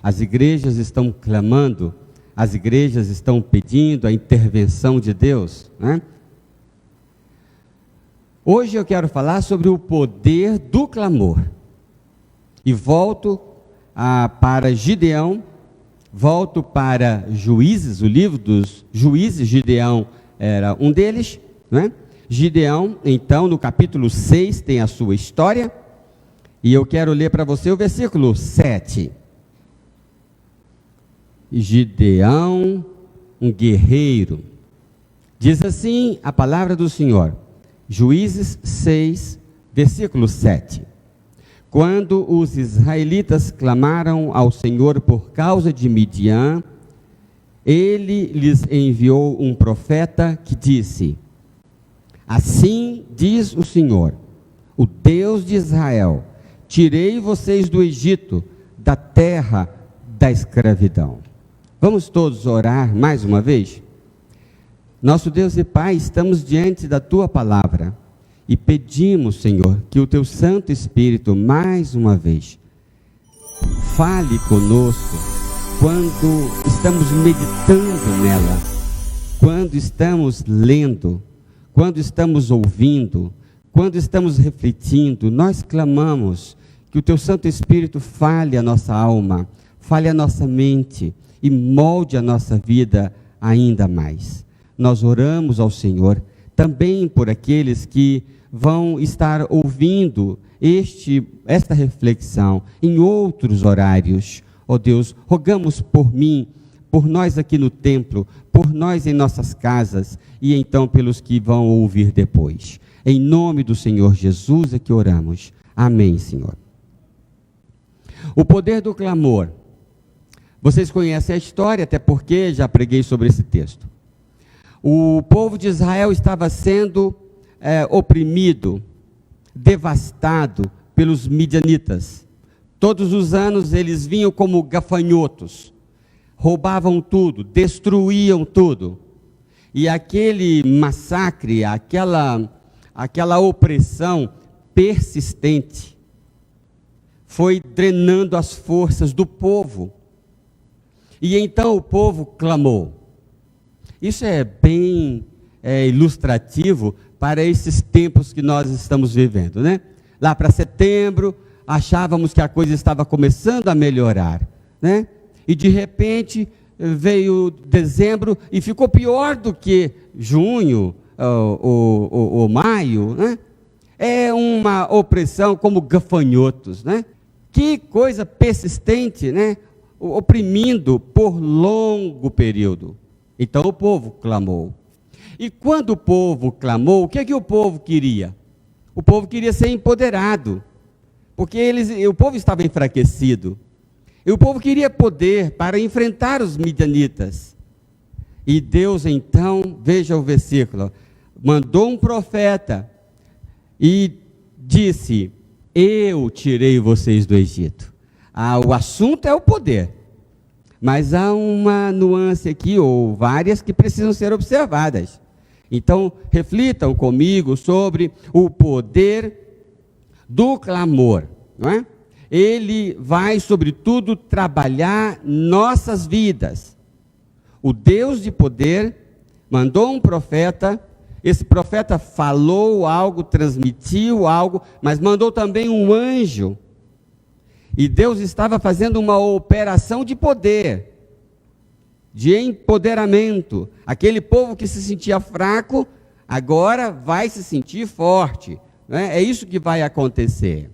as igrejas estão clamando, as igrejas estão pedindo a intervenção de Deus, né? Hoje eu quero falar sobre o poder do clamor. E volto para Gideão, volto para Juízes, o livro dos Juízes. Gideão era um deles, né? Gideão, então, no capítulo 6, tem a sua história. E eu quero ler para você o versículo 7. Gideão, um guerreiro. Diz assim a palavra do Senhor. Juízes 6, versículo 7. Quando os israelitas clamaram ao Senhor por causa de Midian, ele lhes enviou um profeta que disse: assim diz o Senhor, o Deus de Israel: tirei vocês do Egito, da terra da escravidão. Vamos todos orar mais uma vez? Nosso Deus e Pai, estamos diante da Tua palavra e pedimos, Senhor, que o Teu Santo Espírito, mais uma vez, fale conosco quando estamos meditando nela, quando estamos lendo, quando estamos ouvindo, quando estamos refletindo. Nós clamamos que o Teu Santo Espírito fale a nossa alma, fale a nossa mente e molde a nossa vida ainda mais. Nós oramos ao Senhor também por aqueles que vão estar ouvindo esta reflexão em outros horários. Ó Deus, rogamos por mim, por nós aqui no templo, por nós em nossas casas e então pelos que vão ouvir depois. Em nome do Senhor Jesus é que oramos. Amém, Senhor. O poder do clamor. Vocês conhecem a história, até porque já preguei sobre esse texto. O povo de Israel estava sendo oprimido, devastado pelos midianitas. Todos os anos eles vinham como gafanhotos, roubavam tudo, destruíam tudo. E aquele massacre, aquela opressão persistente, foi drenando as forças do povo. E então o povo clamou. Isso é bem ilustrativo para esses tempos que nós estamos vivendo, né? Lá para setembro, achávamos que a coisa estava começando a melhorar, né? E de repente veio dezembro e ficou pior do que junho ou maio, né? É uma opressão como gafanhotos, né? Que coisa persistente, né? Oprimindo por longo período. Então o povo clamou. E quando o povo clamou, o que é que o povo queria? O povo queria ser empoderado, porque o povo estava enfraquecido. E o povo queria poder para enfrentar os midianitas. E Deus então, veja o versículo, mandou um profeta e disse: eu tirei vocês do Egito. O assunto é o poder. Mas há uma nuance aqui, ou várias, que precisam ser observadas. Então, reflitam comigo sobre o poder do clamor, não é? Ele vai, sobretudo, trabalhar nossas vidas. O Deus de poder mandou um profeta, esse profeta falou algo, transmitiu algo, mas mandou também um anjo. E Deus estava fazendo uma operação de poder, de empoderamento. Aquele povo que se sentia fraco, agora vai se sentir forte, né? É isso que vai acontecer.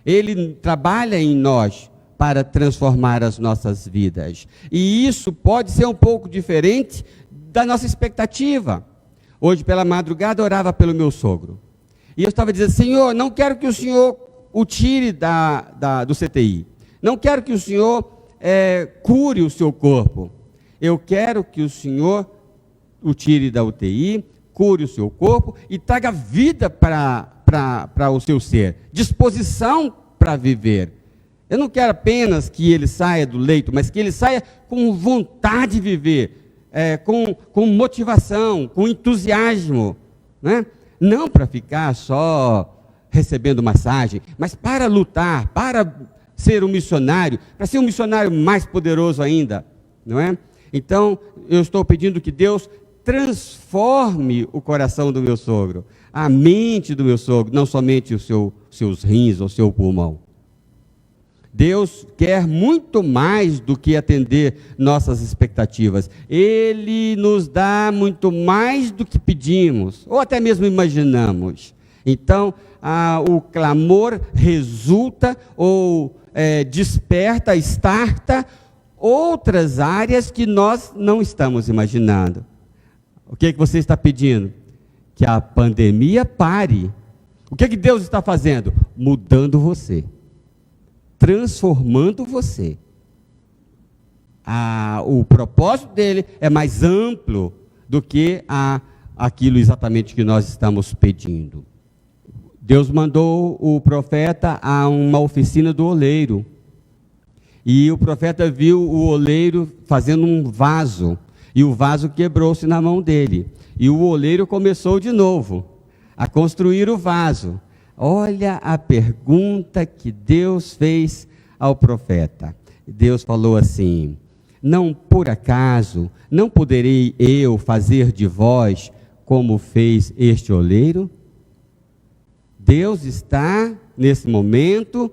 Ele trabalha em nós para transformar as nossas vidas. E isso pode ser um pouco diferente da nossa expectativa. Hoje pela madrugada eu orava pelo meu sogro. E eu estava dizendo: Senhor, não quero que o Senhor o tire do CTI. Não quero que o Senhor cure o seu corpo. Eu quero que o Senhor o tire da UTI, cure o seu corpo e traga vida para o seu ser, disposição para viver. Eu não quero apenas que ele saia do leito, mas que ele saia com vontade de viver, com motivação, com entusiasmo, né? Não para ficar só recebendo massagem, mas para lutar, para ser um missionário, para ser um missionário mais poderoso ainda, não é? Então, eu estou pedindo que Deus transforme o coração do meu sogro, a mente do meu sogro, não somente os seus rins ou seu pulmão. Deus quer muito mais do que atender nossas expectativas. Ele nos dá muito mais do que pedimos, ou até mesmo imaginamos. Então, o clamor resulta ou desperta, starta outras áreas que nós não estamos imaginando. O que você está pedindo? Que a pandemia pare. O que Deus está fazendo? Mudando você, transformando você. O propósito dele é mais amplo do que aquilo exatamente que nós estamos pedindo. Deus mandou o profeta a uma oficina do oleiro. E o profeta viu o oleiro fazendo um vaso. E o vaso quebrou-se na mão dele. E o oleiro começou de novo a construir o vaso. Olha a pergunta que Deus fez ao profeta. Deus falou assim: não por acaso, não poderei eu fazer de vós como fez este oleiro? Deus está, nesse momento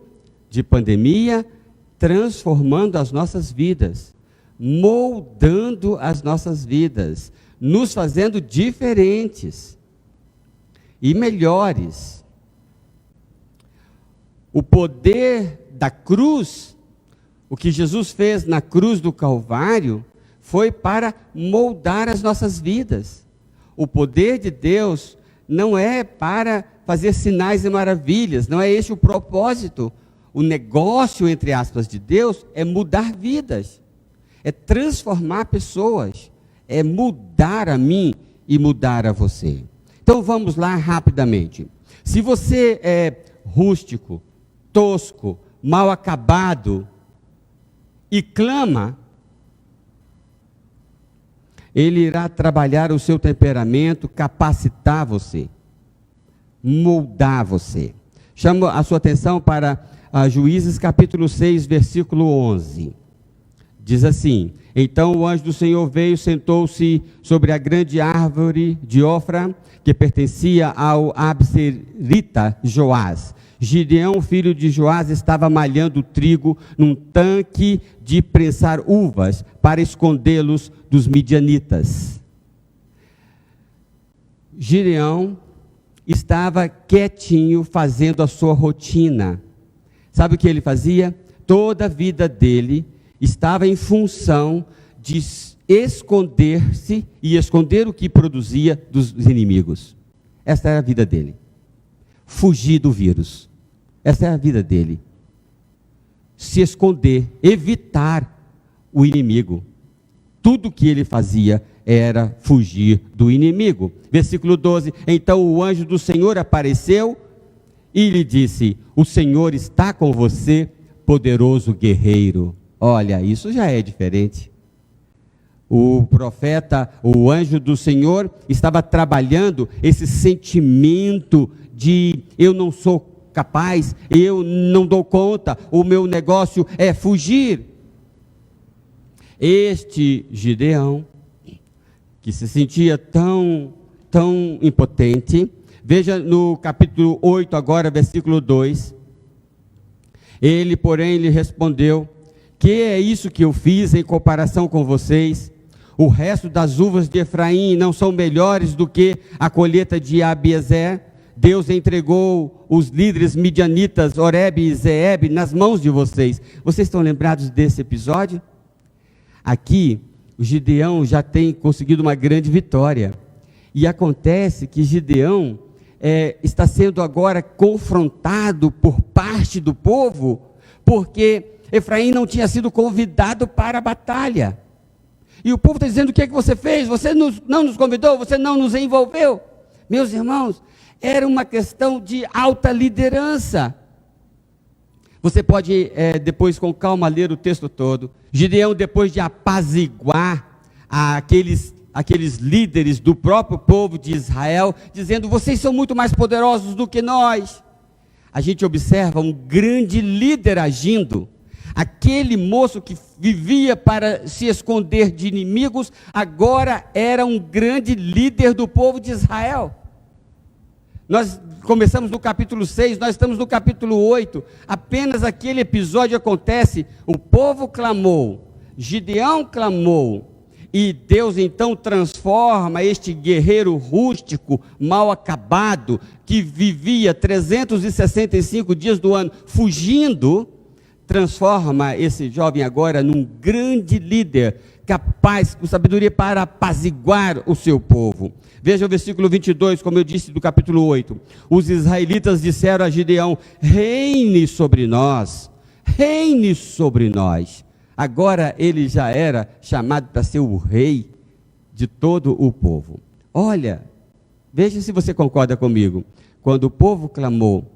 de pandemia, transformando as nossas vidas, moldando as nossas vidas, nos fazendo diferentes e melhores. O poder da cruz, o que Jesus fez na cruz do Calvário, foi para moldar as nossas vidas. O poder de Deus não é para fazer sinais e maravilhas, não é esse o propósito. O negócio, entre aspas, de Deus é mudar vidas, é transformar pessoas, é mudar a mim e mudar a você. Então vamos lá rapidamente. Se você é rústico, tosco, mal acabado e clama, Ele irá trabalhar o seu temperamento, capacitar você, moldar você. Chamo a sua atenção para Juízes capítulo 6, versículo 11. Diz assim: então o anjo do Senhor veio, sentou-se sobre a grande árvore de Ofra, que pertencia ao abserita Joás. Gideão, filho de Joás, estava malhando trigo num tanque de prensar uvas, para escondê-los dos midianitas. Gideão estava quietinho, fazendo a sua rotina. Sabe o que ele fazia? Toda a vida dele estava em função de esconder-se e esconder o que produzia dos inimigos. Essa era a vida dele. Fugir do vírus. Essa é a vida dele. Se esconder, evitar o inimigo. Tudo que ele fazia era fugir do inimigo. Versículo 12: então o anjo do Senhor apareceu e lhe disse: o Senhor está com você, poderoso guerreiro. Olha, isso já é diferente. O profeta, o anjo do Senhor, estava trabalhando esse sentimento de eu não sou capaz, eu não dou conta, o meu negócio é fugir. Este Gideão, que se sentia tão impotente, veja no capítulo 8 agora, versículo 2, ele, porém, lhe respondeu: que é isso que eu fiz em comparação com vocês? O resto das uvas de Efraim não são melhores do que a colheita de Abiezer? Deus entregou os líderes midianitas, Oreb e Zeeb, nas mãos de vocês. Vocês estão lembrados desse episódio? Aqui, o Gideão já tem conseguido uma grande vitória. E acontece que Gideão está sendo agora confrontado por parte do povo, porque Efraim não tinha sido convidado para a batalha. E o povo está dizendo: o que é que você fez? Você não nos convidou, você não nos envolveu. Meus irmãos, era uma questão de alta liderança. Você pode depois com calma ler o texto todo. Gideão, depois de apaziguar aqueles líderes do próprio povo de Israel, dizendo: vocês são muito mais poderosos do que nós. a gente observa um grande líder agindo. Aquele moço que vivia para se esconder de inimigos, agora era um grande líder do povo de Israel. Nós começamos no capítulo 6, nós estamos no capítulo 8, apenas aquele episódio acontece, o povo clamou, Gideão clamou, e Deus então transforma este guerreiro rústico, mal acabado, que vivia 365 dias do ano fugindo, transforma esse jovem agora num grande líder, capaz, com sabedoria para apaziguar o seu povo. Veja o versículo 22, como eu disse, do capítulo 8. Os israelitas disseram a Gideão: reine sobre nós, reine sobre nós. Agora ele já era chamado para ser o rei de todo o povo. Olha, veja se você concorda comigo. Quando o povo clamou,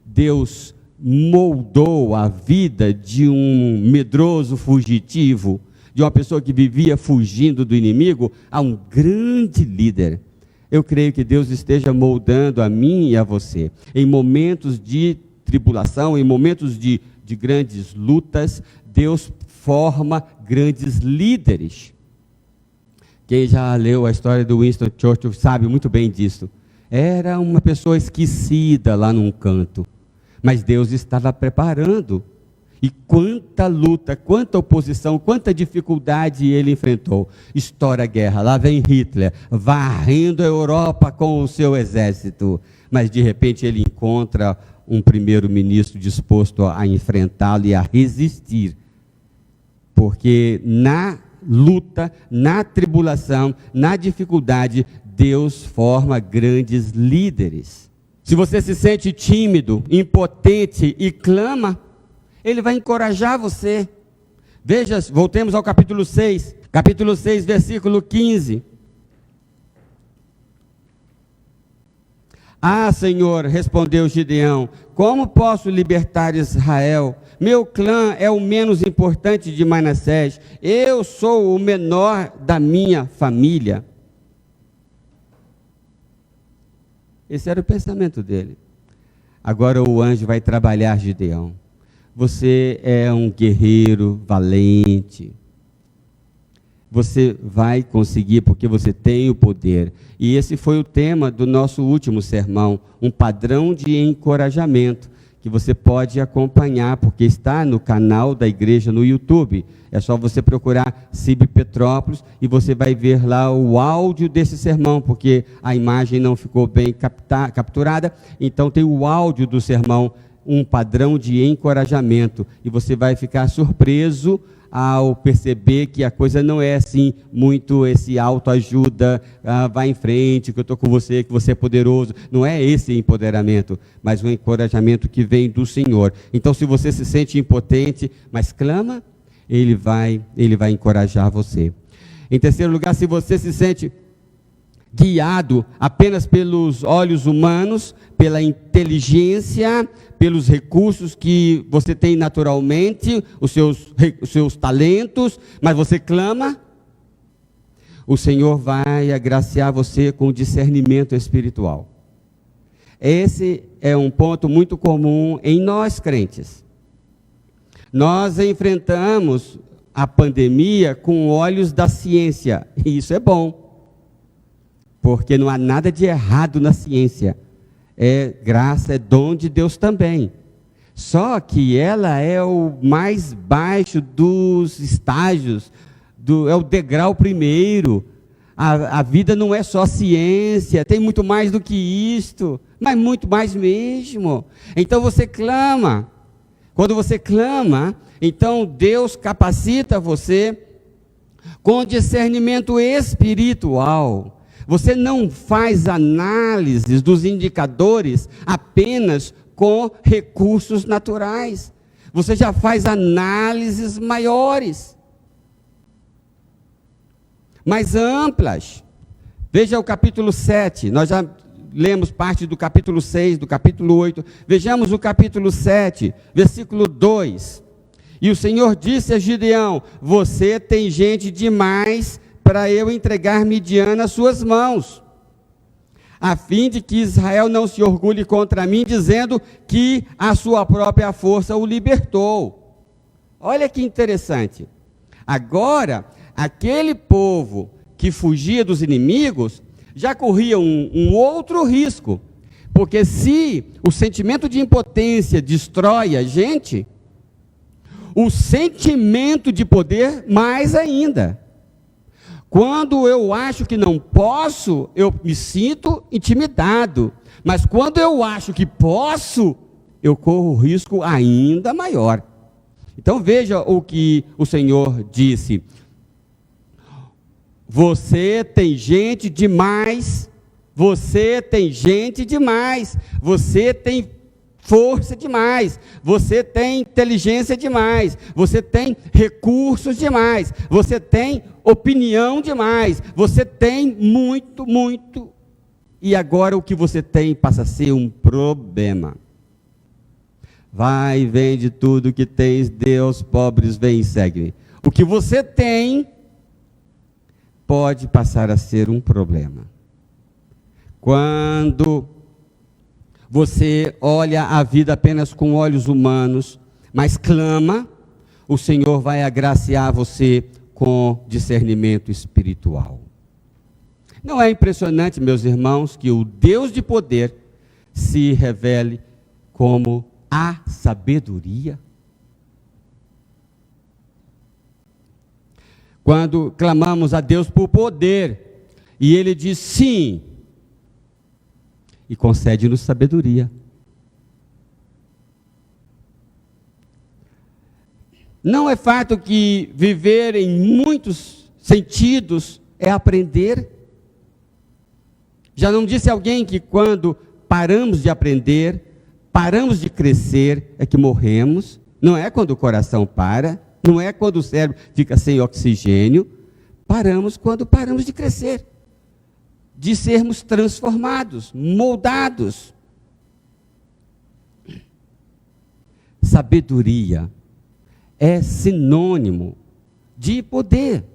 Deus moldou a vida de um medroso fugitivo, de uma pessoa que vivia fugindo do inimigo, a um grande líder. Eu creio que Deus esteja moldando a mim e a você. Em momentos de tribulação, em momentos de grandes lutas, Deus forma grandes líderes. Quem já leu a história do Winston Churchill sabe muito bem disso. Era uma pessoa esquecida lá num canto, mas Deus estava preparando. E quanta luta, quanta oposição, quanta dificuldade ele enfrentou. Estoura a guerra, lá vem Hitler, varrendo a Europa com o seu exército. Mas de repente ele encontra um primeiro-ministro disposto a enfrentá-lo e a resistir. Porque na luta, na tribulação, na dificuldade, Deus forma grandes líderes. Se você se sente tímido, impotente e clama, Ele vai encorajar você. Veja, voltemos ao capítulo 6. Capítulo 6, versículo 15. Ah, Senhor, respondeu Gideão, como posso libertar Israel? Meu clã é o menos importante de Manassés. Eu sou o menor da minha família. Esse era o pensamento dele. Agora o anjo vai trabalhar Gideão. Você é um guerreiro valente. Você vai conseguir porque você tem o poder. E esse foi o tema do nosso último sermão, um padrão de encorajamento, que você pode acompanhar, porque está no canal da igreja no YouTube. É só você procurar CIB Petrópolis e você vai ver lá o áudio desse sermão, porque a imagem não ficou bem capturada, então tem o áudio do sermão, um padrão de encorajamento, e você vai ficar surpreso ao perceber que a coisa não é assim, muito esse autoajuda, vai em frente, que eu estou com você, que você é poderoso. Não é esse empoderamento, mas um encorajamento que vem do Senhor. Então, se você se sente impotente, mas clama, Ele vai encorajar você. Em terceiro lugar, se você se sente guiado apenas pelos olhos humanos, pela inteligência, pelos recursos que você tem naturalmente, os seus talentos, mas você clama, o Senhor vai agraciar você com discernimento espiritual. Esse é um ponto muito comum em nós crentes. Nós enfrentamos a pandemia com olhos da ciência, e isso é bom, porque não há nada de errado na ciência. É graça, é dom de Deus também. Só que ela é o mais baixo dos estágios, é o degrau primeiro. A vida não é só ciência, tem muito mais do que isto, mas muito mais mesmo. Então você clama. Quando você clama, então Deus capacita você com discernimento espiritual. Você não faz análises dos indicadores apenas com recursos naturais. Você já faz análises maiores, mais amplas. Veja o capítulo 7, nós já lemos parte do capítulo 6, do capítulo 8. Vejamos o capítulo 7, versículo 2. E o Senhor disse a Gideão: você tem gente demais para eu entregar Midian nas suas mãos. a fim de que Israel não se orgulhe contra mim, dizendo que a sua própria força o libertou. Olha que interessante. Agora, aquele povo que fugia dos inimigos, já corria um outro risco, porque se o sentimento de impotência destrói a gente, o sentimento de poder mais ainda. Quando eu acho que não posso, eu me sinto intimidado, mas quando eu acho que posso, eu corro risco ainda maior. Então veja o que o Senhor disse: você tem gente demais, você tem gente demais, você tem força demais, você tem inteligência demais, você tem recursos demais, você tem opinião demais, você tem muito, e agora o que você tem passa a ser um problema. Vai, vende tudo que tens, Deus, pobres, vem e segue-me. O que você tem pode passar a ser um problema. Quando você olha a vida apenas com olhos humanos, mas clama, o Senhor vai agraciar você com discernimento espiritual. Não é impressionante, meus irmãos, que o Deus de poder se revele como a sabedoria? Quando clamamos a Deus por poder, e Ele diz sim, e concede-nos sabedoria. Não é fato que viver em muitos sentidos é aprender? Já não disse alguém que quando paramos de aprender, paramos de crescer, é que morremos? Não é quando o coração para, não é quando o cérebro fica sem oxigênio, paramos quando paramos de crescer, de sermos transformados, moldados. Sabedoria é sinônimo de poder.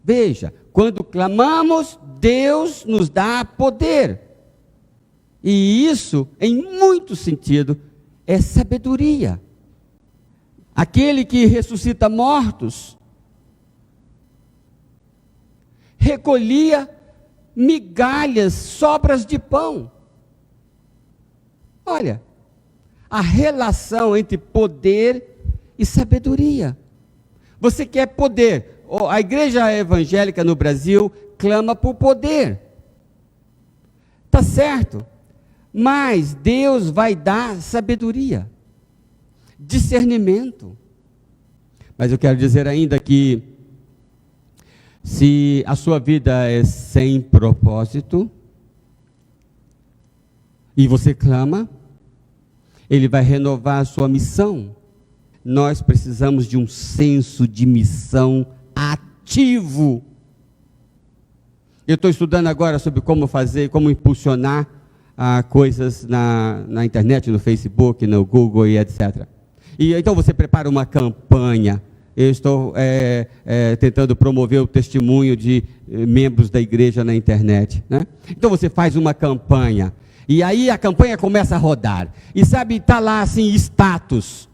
Veja, quando clamamos, Deus nos dá poder. E isso, em muito sentido, é sabedoria. Aquele que ressuscita mortos, recolhia migalhas, sobras de pão. Olha, a relação entre poder e sabedoria. Você quer poder? A igreja evangélica no Brasil clama por poder. Tá certo, mas Deus vai dar sabedoria, discernimento. Mas eu quero dizer ainda que se a sua vida é sem propósito, e você clama, Ele vai renovar a sua missão. Nós precisamos de um senso de missão ativo. Eu estou estudando agora sobre como fazer, como impulsionar coisas na internet, no Facebook, no Google e etc. E então você prepara uma campanha. Eu estou tentando promover o testemunho de membros da igreja na internet, né? Então você faz uma campanha, e aí a campanha começa a rodar, e sabe, está lá assim, status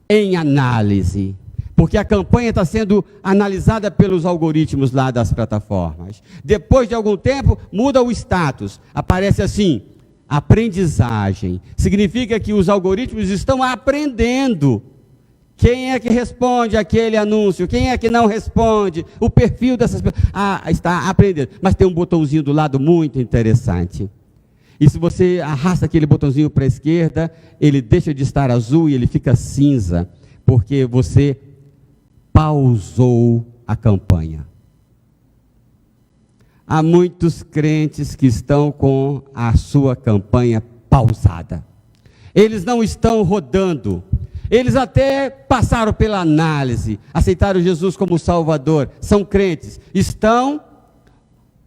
em análise, porque a campanha está sendo analisada pelos algoritmos lá das plataformas. Depois de algum tempo, muda o status, aparece assim, aprendizagem, significa que os algoritmos estão aprendendo. Quem é que responde aquele anúncio? Quem é que não responde? O perfil dessas pessoas. Está aprendendo. Mas tem um botãozinho do lado muito interessante. E se você arrasta aquele botãozinho para a esquerda, ele deixa de estar azul e ele fica cinza, porque você pausou a campanha. Há muitos crentes que estão com a sua campanha pausada. Eles não estão rodando. Eles até passaram pela análise, aceitaram Jesus como Salvador, são crentes, estão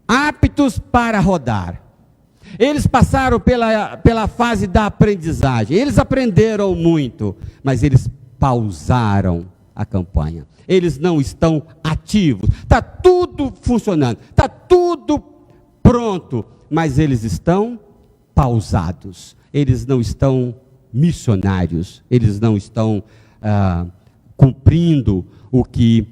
aptos para rodar. Eles passaram pela fase da aprendizagem, eles aprenderam muito, mas eles pausaram a campanha. Eles não estão ativos, está tudo funcionando, está tudo pronto, mas eles estão pausados, eles não estão missionários, eles não estão cumprindo o que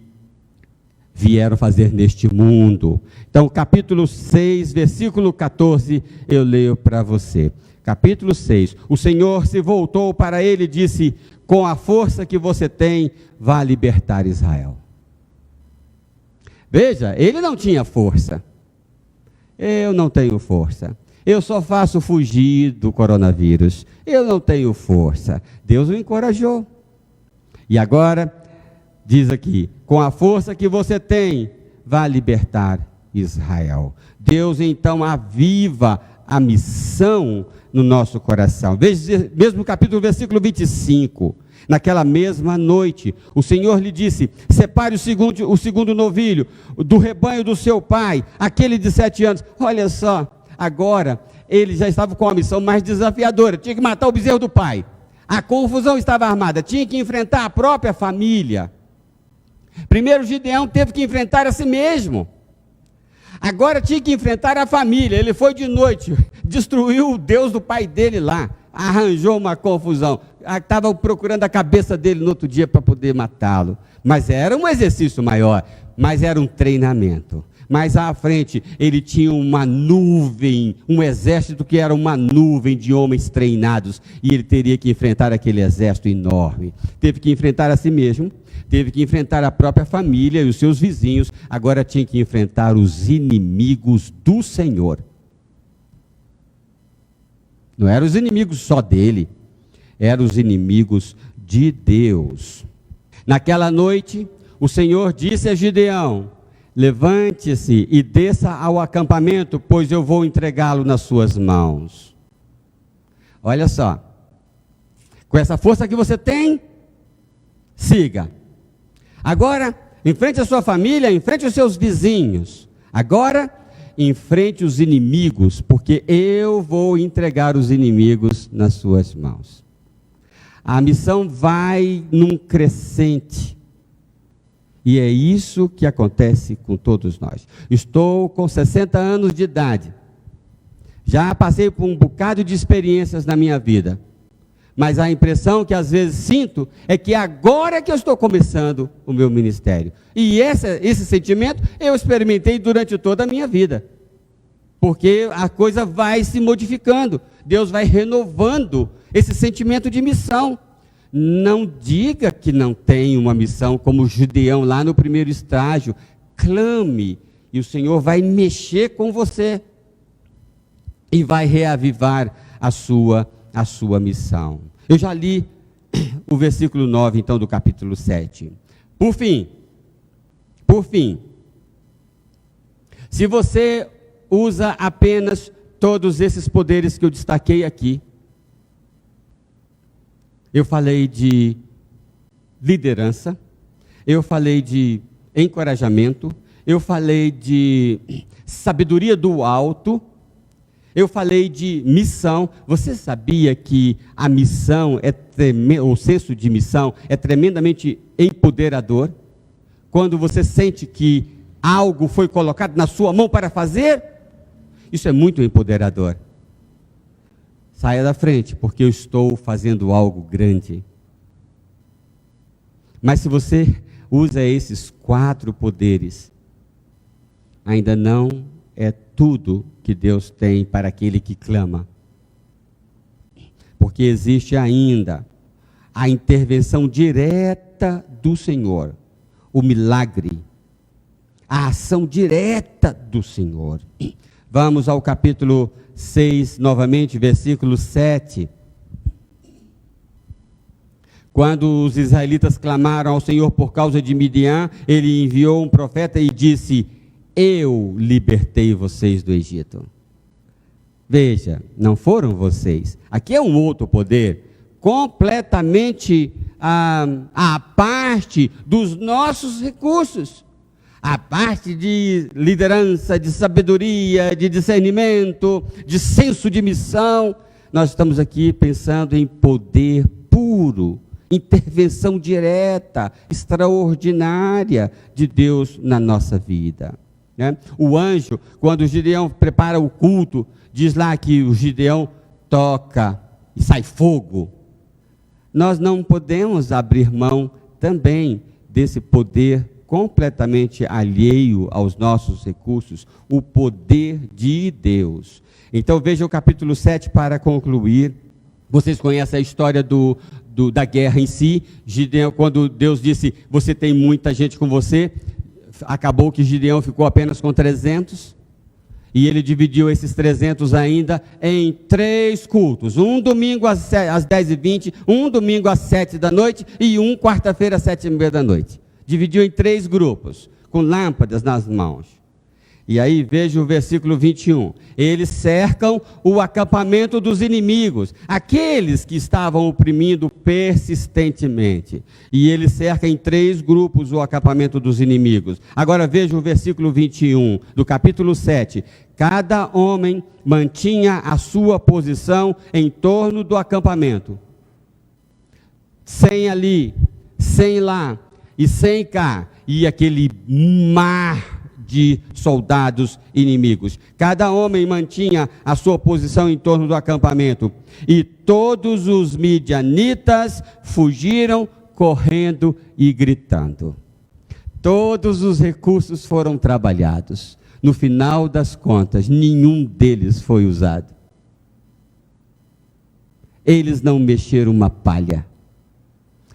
vieram fazer neste mundo. Então, capítulo 6, versículo 14, eu leio para você. Capítulo 6, o Senhor se voltou para ele e disse: com a força que você tem, vá libertar Israel. Veja, ele não tinha força. Eu não tenho força. Eu só faço fugir do coronavírus. Eu não tenho força. Deus o encorajou. E agora, diz aqui, com a força que você tem, vá libertar Israel. Deus então aviva a missão no nosso coração. Veja, mesmo capítulo, versículo 25. Naquela mesma noite, o Senhor lhe disse: separe o segundo novilho do rebanho do seu pai, aquele de 7 anos. Olha só, agora ele já estava com uma missão mais desafiadora, tinha que matar o bezerro do pai. A confusão estava armada, tinha que enfrentar a própria família. Primeiro Gideão teve que enfrentar a si mesmo. Agora tinha que enfrentar a família. Ele foi de noite, destruiu o Deus do pai dele lá, arranjou uma confusão. Estava procurando a cabeça dele no outro dia para poder matá-lo. Mas era um exercício maior, mas era um treinamento. Mais à frente, ele tinha uma nuvem, um exército que era uma nuvem de homens treinados, e ele teria que enfrentar aquele exército enorme. Teve que enfrentar a si mesmo, teve que enfrentar a própria família e os seus vizinhos, agora tinha que enfrentar os inimigos do Senhor. Não eram os inimigos só dele, eram os inimigos de Deus. Naquela noite, o Senhor disse a Gideão: levante-se e desça ao acampamento, pois eu vou entregá-lo nas suas mãos. Olha só, com essa força que você tem, siga. Agora, enfrente a sua família, enfrente os seus vizinhos. Agora, enfrente os inimigos, porque eu vou entregar os inimigos nas suas mãos. A missão vai num crescente. E é isso que acontece com todos nós. Estou com 60 anos de idade. Já passei por um bocado de experiências na minha vida. Mas a impressão que às vezes sinto é que agora é que eu estou começando o meu ministério. E esse sentimento eu experimentei durante toda a minha vida. Porque a coisa vai se modificando. Deus vai renovando esse sentimento de missão. Não diga que não tem uma missão, como o Gideão lá no primeiro estágio. Clame, e o Senhor vai mexer com você. E vai reavivar a sua missão. Eu já li o versículo 9, então, do capítulo 7. Por fim, se você usa apenas todos esses poderes que eu destaquei aqui, eu falei de liderança, eu falei de encorajamento, eu falei de sabedoria do alto, eu falei de missão. Você sabia que a missão o senso de missão é tremendamente empoderador? Quando você sente que algo foi colocado na sua mão para fazer, isso é muito empoderador. Saia da frente, porque eu estou fazendo algo grande. Mas se você usa esses 4 poderes, ainda não é tudo que Deus tem para aquele que clama. Porque existe ainda a intervenção direta do Senhor, o milagre, a ação direta do Senhor. Vamos ao capítulo 6, novamente, versículo 7. Quando os israelitas clamaram ao Senhor por causa de Midian, ele enviou um profeta e disse: eu libertei vocês do Egito. Veja, não foram vocês. Aqui é um outro poder, completamente à parte dos nossos recursos. A parte de liderança, de sabedoria, de discernimento, de senso de missão. Nós estamos aqui pensando em poder puro, intervenção direta, extraordinária de Deus na nossa vida. né? O anjo, quando o Gideão prepara o culto, diz lá que o Gideão toca e sai fogo. Nós não podemos abrir mão também desse poder completamente alheio aos nossos recursos, o poder de Deus. Então veja o capítulo 7 para concluir. Vocês conhecem a história da guerra em si. Gideão, quando Deus disse, você tem muita gente com você, acabou que Gideão ficou apenas com 300, e ele dividiu esses 300 ainda em 3 cultos, um domingo às 10h20, um domingo às 7 da noite, e um quarta-feira às 7h30 da noite. Dividiu em 3 grupos, com lâmpadas nas mãos. E aí veja o versículo 21, eles cercam o acampamento dos inimigos, aqueles que estavam oprimindo persistentemente, e eles cercam em 3 grupos o acampamento dos inimigos. Agora veja o versículo 21 do capítulo 7, cada homem mantinha a sua posição em torno do acampamento, 100 ali, 100 lá e 100 cá, e aquele mar de soldados inimigos. Cada homem mantinha a sua posição em torno do acampamento. E todos os midianitas fugiram correndo e gritando. Todos os recursos foram trabalhados. No final das contas, nenhum deles foi usado. Eles não mexeram uma palha.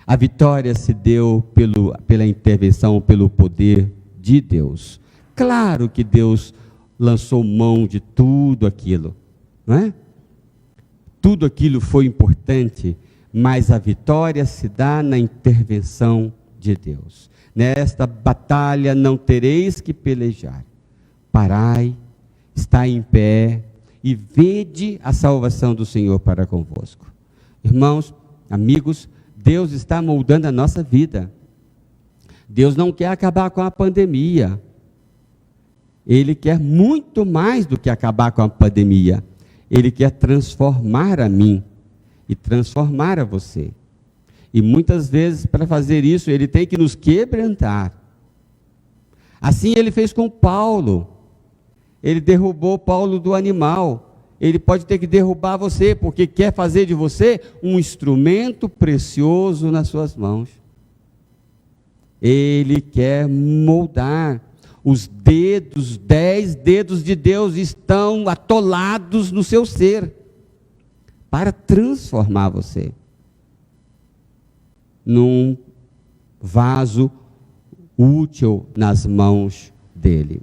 A vitória se deu pela intervenção, pelo poder de Deus. Claro que Deus lançou mão de tudo aquilo, não é? Tudo aquilo foi importante, mas a vitória se dá na intervenção de Deus. Nesta batalha não tereis que pelejar. Parai, está em pé e vede a salvação do Senhor para convosco. Irmãos, amigos, Deus está moldando a nossa vida. Deus não quer acabar com a pandemia. Ele quer muito mais do que acabar com a pandemia. Ele quer transformar a mim e transformar a você. E muitas vezes, para fazer isso, ele tem que nos quebrantar. Assim ele fez com Paulo. Ele derrubou Paulo do animal. Ele pode ter que derrubar você, porque quer fazer de você um instrumento precioso nas suas mãos. Ele quer moldar. Os dedos, 10 dedos de Deus estão atolados no seu ser, para transformar você num vaso útil nas mãos dele.